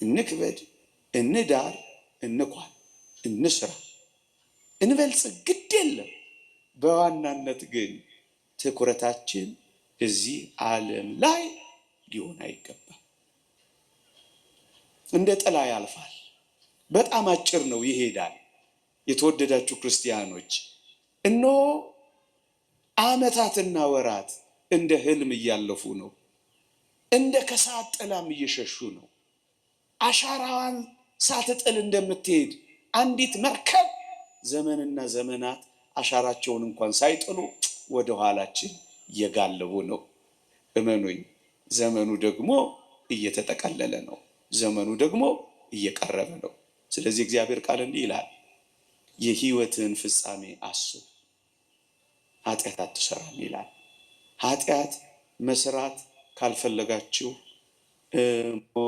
እንክበድ፣ እንዳር፣ እንኳን፣ እንስራ፣ እንበልጽግ ግድ የለም። በዋናነት ግን ትኩረታችን እዚህ ዓለም ላይ ሊሆን አይገባም። እንደ ጥላ ያልፋል። በጣም አጭር ነው፣ ይሄዳል። የተወደዳችሁ ክርስቲያኖች እነሆ ዓመታትና ወራት እንደ ህልም እያለፉ ነው። እንደ ከሰዓት ጥላም እየሸሹ ነው። አሻራዋን ሳትጥል እንደምትሄድ አንዲት መርከብ ዘመንና ዘመናት አሻራቸውን እንኳን ሳይጥሉ ወደ ኋላችን እየጋለቡ ነው። እመኑኝ፣ ዘመኑ ደግሞ እየተጠቀለለ ነው። ዘመኑ ደግሞ እየቀረበ ነው። ስለዚህ እግዚአብሔር ቃል እንዲህ ይላል፣ የህይወትን ፍጻሜ አስብ፣ ኃጢአት አትሰራም ይላል። ኃጢአት መስራት ካልፈለጋችሁ